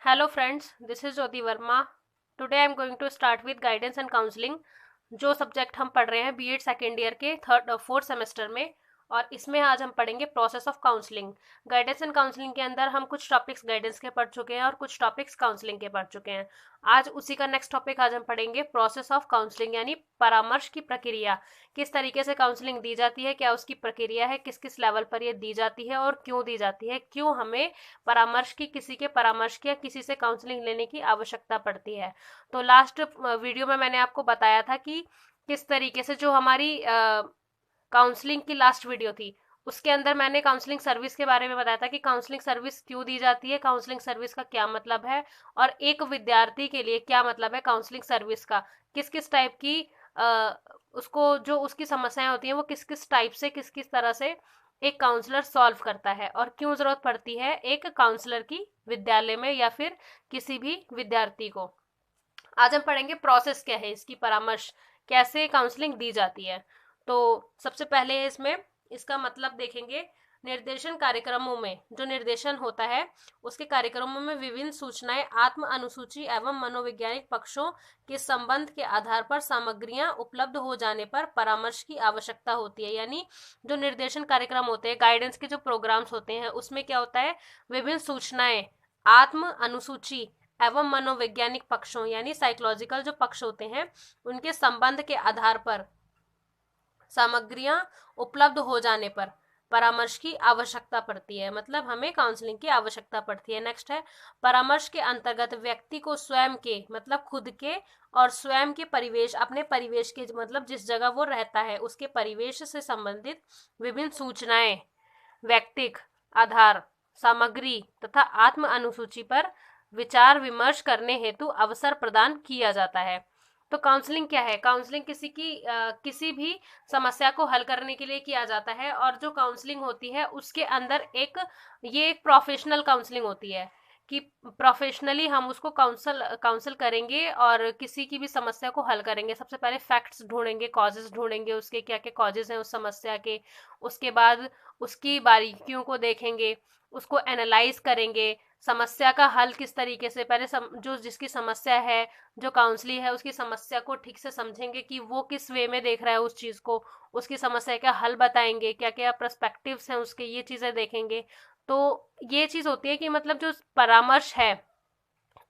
Hello friends, this is Jyoti Verma. Today I am going to start with guidance and counseling. जो subject हम पढ़ रहे हैं BEd second year के fourth semester में, और इसमें आज हम पढ़ेंगे process of counselling. Guidance and counselling के अंदर हम कुछ टॉपिक्स गाइडेंस के पढ़ चुके हैं और कुछ टॉपिक्स काउंसलिंग के पढ़ चुके हैं। आज उसी का नेक्स्ट टॉपिक आज हम पढ़ेंगे प्रोसेस ऑफ काउंसलिंग, यानी परामर्श की प्रक्रिया। किस तरीके से काउंसलिंग दी जाती है, क्या उसकी प्रक्रिया है, किस किस लेवल पर ये दी जाती है और क्यों दी जाती है, क्यों हमें परामर्श की, किसी के परामर्श की या किसी से काउंसलिंग लेने की आवश्यकता पड़ती है। तो लास्ट वीडियो में मैंने आपको बताया था कि किस तरीके से जो हमारी काउंसलिंग की लास्ट वीडियो थी उसके अंदर मैंने काउंसलिंग सर्विस के बारे में बताया था कि काउंसलिंग सर्विस क्यों दी जाती है, काउंसलिंग सर्विस का क्या मतलब है, और एक विद्यार्थी के लिए क्या मतलब है काउंसलिंग सर्विस का, किस किस टाइप की उसको जो उसकी समस्याएं होती हैं वो किस किस टाइप से, किस किस तरह से एक काउंसलर सॉल्व करता है, और क्यों जरूरत पड़ती है एक काउंसलर की विद्यालय में या फिर किसी भी विद्यार्थी को। आज हम पढ़ेंगे प्रोसेस क्या है इसकी, परामर्श कैसे काउंसलिंग दी जाती है। तो सबसे पहले इसमें इसका मतलब देखेंगे। निर्देशन कार्यक्रमों में जो निर्देशन होता है उसके कार्यक्रमों में विभिन्न सूचनाएं आत्म अनुसूची एवं मनोवैज्ञानिक पक्षों के संबंध के आधार पर सामग्रियां उपलब्ध हो जाने पर परामर्श की आवश्यकता होती है। यानी जो निर्देशन कार्यक्रम होते हैं, गाइडेंस के जो प्रोग्राम्स होते हैं, उसमें क्या होता है, विभिन्न सूचनाएं आत्म अनुसूची एवं मनोवैज्ञानिक पक्षों यानी साइकोलॉजिकल जो पक्ष होते हैं उनके संबंध के आधार पर सामग्रियां उपलब्ध हो जाने पर परामर्श की आवश्यकता पड़ती है, मतलब हमें काउंसलिंग की आवश्यकता पड़ती है। नेक्स्ट है, परामर्श के अंतर्गत व्यक्ति को स्वयं के मतलब खुद के और स्वयं के परिवेश, अपने परिवेश के मतलब जिस जगह वो रहता है उसके परिवेश से संबंधित विभिन्न सूचनाएं, व्यक्तिक आधार, सामग्री तथा आत्म अनुसूची पर विचार विमर्श करने हेतु अवसर प्रदान किया जाता है। तो काउंसलिंग क्या है? काउंसलिंग किसी भी समस्या को हल करने के लिए किया जाता है, और जो काउंसलिंग होती है उसके अंदर ये एक प्रोफेशनल काउंसलिंग होती है कि प्रोफेशनली हम उसको काउंसल करेंगे और किसी की भी समस्या को हल करेंगे। सबसे पहले फैक्ट्स ढूंढेंगे, कॉजेस ढूंढेंगे, उसके क्या क्या कॉजेस हैं उस समस्या के, उसके बाद उसकी बारीकियों को देखेंगे, उसको एनालाइज करेंगे, समस्या का हल किस तरीके से, पहले जो जिसकी समस्या है, जो काउंसली है, उसकी समस्या को ठीक से समझेंगे कि वो किस वे में देख रहा है उस चीज को, उसकी समस्या का हल बताएंगे, क्या क्या पर्सपेक्टिव्स हैं उसके, ये चीजें देखेंगे। तो ये चीज होती है कि मतलब जो परामर्श है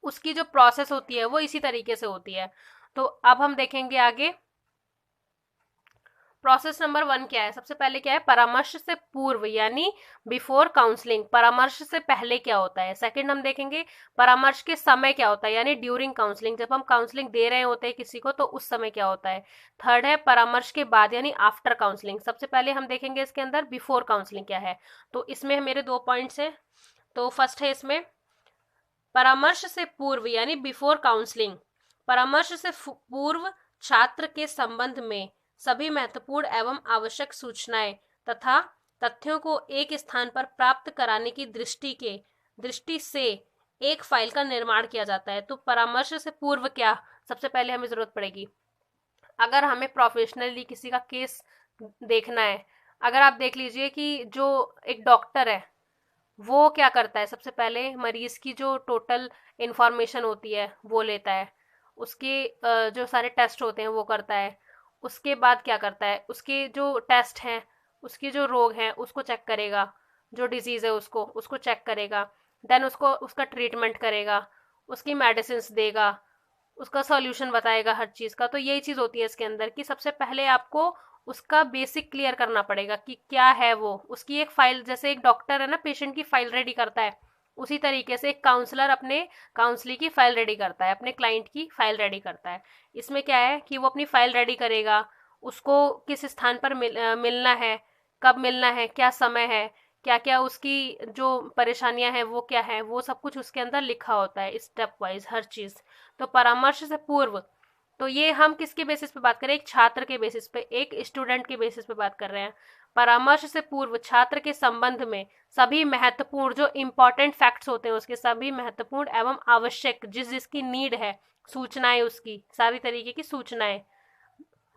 उसकी जो प्रोसेस होती है वो इसी तरीके से होती है। तो अब हम देखेंगे आगे प्रोसेस नंबर 1 क्या है। सबसे पहले क्या है, परामर्श से पूर्व यानी बिफोर काउंसलिंग, परामर्श से पहले क्या होता है। सेकंड हम देखेंगे परामर्श के समय क्या होता है, यानी ड्यूरिंग काउंसलिंग, जब हम काउंसलिंग दे रहे होते हैं किसी को तो उस समय क्या होता है। थर्ड है परामर्श के बाद यानी आफ्टर काउंसलिंग। सबसे पहले हम देखेंगे इसके अंदर बिफोर काउंसलिंग क्या है। तो इसमें मेरे 2 पॉइंट्स हैं। तो फर्स्ट है इसमें परामर्श से पूर्व यानी बिफोर काउंसलिंग, परामर्श से पूर्व छात्र के संबंध में सभी महत्वपूर्ण एवं आवश्यक सूचनाएं तथा तथ्यों को एक स्थान पर प्राप्त कराने की दृष्टि से एक फाइल का निर्माण किया जाता है। तो परामर्श से पूर्व क्या सबसे पहले हमें जरूरत पड़ेगी, अगर हमें प्रोफेशनली किसी का केस देखना है। अगर आप देख लीजिए कि जो एक डॉक्टर है वो क्या करता है, सबसे पहले मरीज की जो टोटल इंफॉर्मेशन होती है वो लेता है, उसके जो सारे टेस्ट होते हैं वो करता है, उसके बाद क्या करता है, उसके जो टेस्ट हैं, उसकी जो रोग हैं उसको चेक करेगा, जो डिजीज है उसको चेक करेगा, देन उसको उसका ट्रीटमेंट करेगा, उसकी मेडिसिन देगा, उसका सॉल्यूशन बताएगा हर चीज का। तो यही चीज होती है इसके अंदर कि सबसे पहले आपको उसका बेसिक क्लियर करना पड़ेगा कि क्या है वो, उसकी एक फाइल, जैसे एक डॉक्टर है ना पेशेंट की फाइल रेडी करता है, उसी तरीके से एक काउंसलर अपने काउंसली की फाइल रेडी करता है, अपने क्लाइंट की फाइल रेडी करता है। इसमें क्या है कि वो अपनी फाइल रेडी करेगा, उसको किस स्थान पर मिलना है, कब मिलना है, क्या समय है, क्या क्या उसकी जो परेशानियां हैं वो क्या है, वो सब कुछ उसके अंदर लिखा होता है स्टेप वाइज हर चीज। तो परामर्श से पूर्व, तो ये हम किसके बेसिस पे बात कर रहे हैं, एक छात्र के बेसिस पे, एक स्टूडेंट के बेसिस पे बात कर रहे हैं। परामर्श से पूर्व छात्र के संबंध में सभी महत्वपूर्ण जो इम्पोर्टेंट फैक्ट्स होते हैं उसके सभी महत्वपूर्ण एवं आवश्यक जिसकी नीड है सूचनाएं, उसकी सारी तरीके की सूचनाएं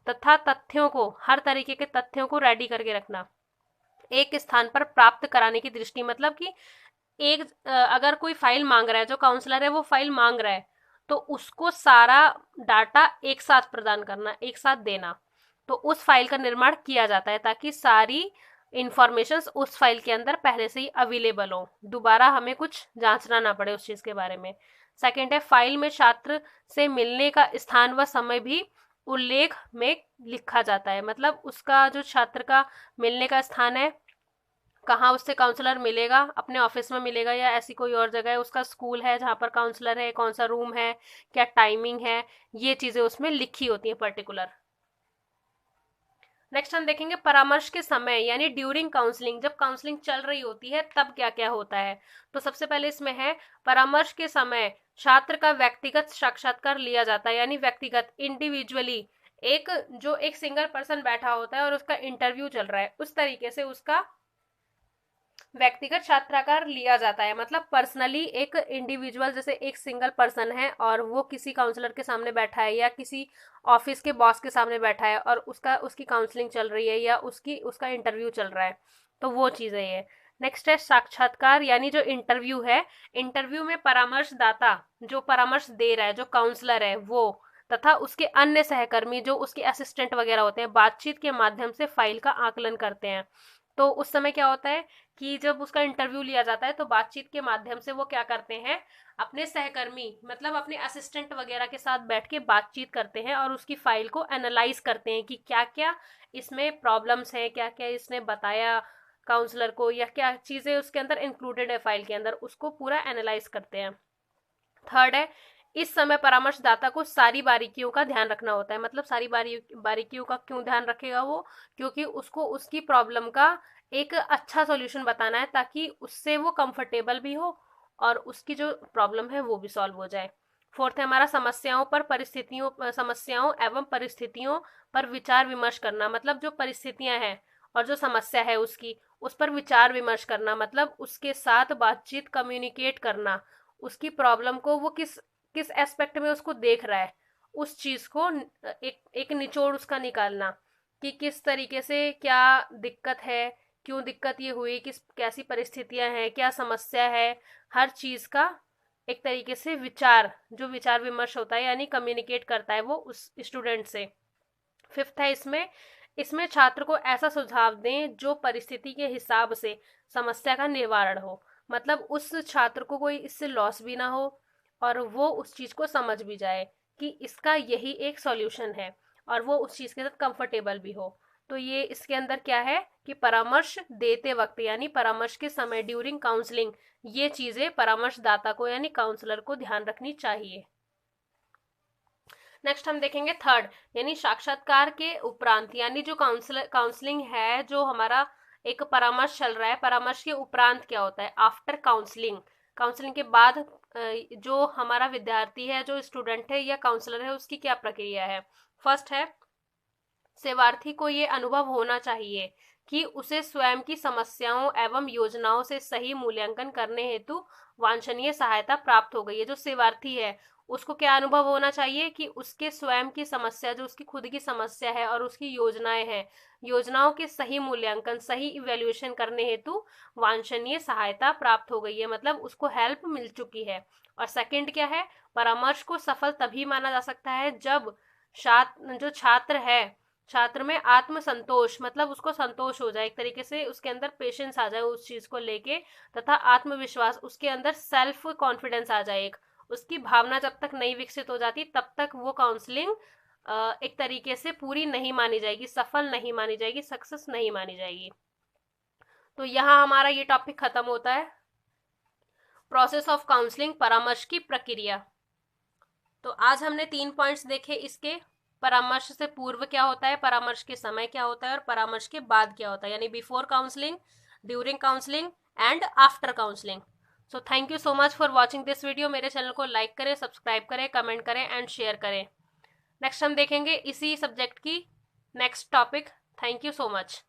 तथा तथ्यों को, हर तरीके के तथ्यों को रेडी करके रखना एक स्थान पर प्राप्त कराने की दृष्टि, मतलब कि एक अगर कोई फाइल मांग रहा है, जो काउंसलर है वो फाइल मांग रहा है, तो उसको सारा डाटा एक साथ प्रदान करना, एक साथ देना। तो उस फाइल का निर्माण किया जाता है ताकि सारी इंफॉर्मेशंस उस फाइल के अंदर पहले से ही अवेलेबल हो, दोबारा हमें कुछ जांचना ना पड़े उस चीज के बारे में। सेकंड है, फाइल में छात्र से मिलने का स्थान व समय भी उल्लेख में लिखा जाता है। मतलब उसका जो छात्र का मिलने का स्थान है, कहाँ उससे काउंसलर मिलेगा, अपने ऑफिस में मिलेगा या ऐसी कोई और जगह है, उसका स्कूल है जहाँ पर काउंसलर है, कौन सा रूम है, क्या टाइमिंग है, ये चीजें उसमें लिखी होती हैं पर्टिकुलर। नेक्स्ट हम देखेंगे परामर्श के समय यानी ड्यूरिंग काउंसलिंग, जब काउंसलिंग चल रही होती है तब क्या क्या होता है। तो सबसे पहले इसमें है, परामर्श के समय छात्र का व्यक्तिगत साक्षात्कार लिया जाता है, यानी व्यक्तिगत इंडिविजुअली, एक जो एक सिंगल पर्सन बैठा होता है और उसका इंटरव्यू चल रहा है, उस तरीके से उसका व्यक्तिगत साक्षात्कार लिया जाता है। मतलब पर्सनली एक इंडिविजुअल, जैसे एक सिंगल पर्सन है और वो किसी काउंसलर के सामने बैठा है या किसी ऑफिस के बॉस के सामने बैठा है और उसकी काउंसलिंग चल रही है या उसका इंटरव्यू चल रहा है, तो वो चीज़ है ये। नेक्स्ट है साक्षात्कार, यानी जो इंटरव्यू है, इंटरव्यू में परामर्शदाता, जो परामर्श दे रहा है, जो काउंसलर है वो, तथा उसके अन्य सहकर्मी जो उसके असिस्टेंट वगैरह होते हैं, बातचीत के माध्यम से फाइल का आकलन करते हैं। तो उस समय क्या होता है कि जब उसका इंटरव्यू लिया जाता है तो बातचीत के माध्यम से वो क्या करते हैं, अपने सहकर्मी मतलब अपने असिस्टेंट वगैरह के साथ बैठ के बातचीत करते हैं और उसकी फाइल को एनालाइज करते हैं कि क्या क्या इसमें प्रॉब्लम्स हैं, क्या क्या इसने बताया काउंसलर को, या क्या चीज़ें उसके अंदर इंक्लूडेड है फाइल के अंदर, उसको पूरा एनालाइज करते हैं। थर्ड है, इस समय परामर्शदाता को सारी बारीकियों का ध्यान रखना होता है। मतलब सारी बारीकियों का क्यों ध्यान रखेगा वो, क्योंकि उसको उसकी प्रॉब्लम का एक अच्छा सॉल्यूशन बताना है ताकि उससे वो कंफर्टेबल भी हो और उसकी जो प्रॉब्लम है वो भी सॉल्व हो जाए। फोर्थ है हमारा, समस्याओं एवं परिस्थितियों पर विचार विमर्श करना। मतलब जो परिस्थितियां हैं और जो समस्या है उसकी, उस पर विचार विमर्श करना, मतलब उसके साथ बातचीत, कम्युनिकेट करना, उसकी प्रॉब्लम को वो किस किस एस्पेक्ट में उसको देख रहा है, उस चीज को एक निचोड़ उसका निकालना कि किस तरीके से क्या दिक्कत है, क्यों दिक्कत ये हुई, किस कैसी परिस्थितियां हैं, क्या समस्या है, हर चीज का एक तरीके से विचार विमर्श होता है, यानी कम्युनिकेट करता है वो उस स्टूडेंट से। फिफ्थ है, इसमें इसमें छात्र को ऐसा सुझाव दें जो परिस्थिति के हिसाब से समस्या का निवारण हो। मतलब उस छात्र को कोई इससे लॉस भी ना हो और वो उस चीज को समझ भी जाए कि इसका यही एक सॉल्यूशन है और वो उस चीज के साथ कंफर्टेबल भी हो। तो ये इसके अंदर क्या है कि परामर्श देते वक्त यानी परामर्श के समय, ड्यूरिंग काउंसलिंग, ये चीजें परामर्शदाता को यानी काउंसलर को ध्यान रखनी चाहिए। नेक्स्ट हम देखेंगे थर्ड, यानी साक्षात्कार के उपरांत, यानी जो काउंसलिंग है, जो हमारा एक परामर्श चल रहा है, परामर्श के उपरांत क्या होता है, आफ्टर काउंसलिंग, काउंसलिंग के बाद जो हमारा विद्यार्थी है, जो स्टूडेंट है या काउंसलर है, उसकी क्या प्रक्रिया है। फर्स्ट है, सेवार्थी को ये अनुभव होना चाहिए कि उसे स्वयं की समस्याओं एवं योजनाओं से सही मूल्यांकन करने हेतु वांछनीय सहायता प्राप्त हो गई है। जो सेवार्थी है उसको क्या अनुभव होना चाहिए कि उसके स्वयं की समस्या, जो उसकी खुद की समस्या है और उसकी योजनाएं हैं, योजनाओं के सही मूल्यांकन, सही इवेल्युएशन करने हेतु वांछनीय सहायता प्राप्त हो गई है, मतलब उसको हेल्प मिल चुकी है। और सेकंड क्या है, परामर्श को सफल तभी माना जा सकता है जब जो छात्र है, छात्र में आत्म संतोष, मतलब उसको संतोष हो जाए, एक तरीके से उसके अंदर पेशेंस आ जाए उस चीज को लेके, तथा आत्मविश्वास, उसके अंदर सेल्फ कॉन्फिडेंस आ जाए, एक उसकी भावना जब तक नहीं विकसित हो जाती तब तक वो काउंसलिंग एक तरीके से पूरी नहीं मानी जाएगी, सफल नहीं मानी जाएगी, सक्सेस नहीं मानी जाएगी। तो यहाँ हमारा ये टॉपिक खत्म होता है, प्रोसेस ऑफ काउंसलिंग, परामर्श की प्रक्रिया। तो आज हमने 3 पॉइंट्स देखे इसके, परामर्श से पूर्व क्या होता है, परामर्श के समय क्या होता है और परामर्श के बाद क्या होता है, यानी before counselling, during counselling and after counselling. So thank you so much for watching this video. मेरे चैनल को लाइक करें, सब्सक्राइब करें, कमेंट करें एंड शेयर करें। नेक्स्ट हम देखेंगे इसी सब्जेक्ट की next topic. Thank you so much.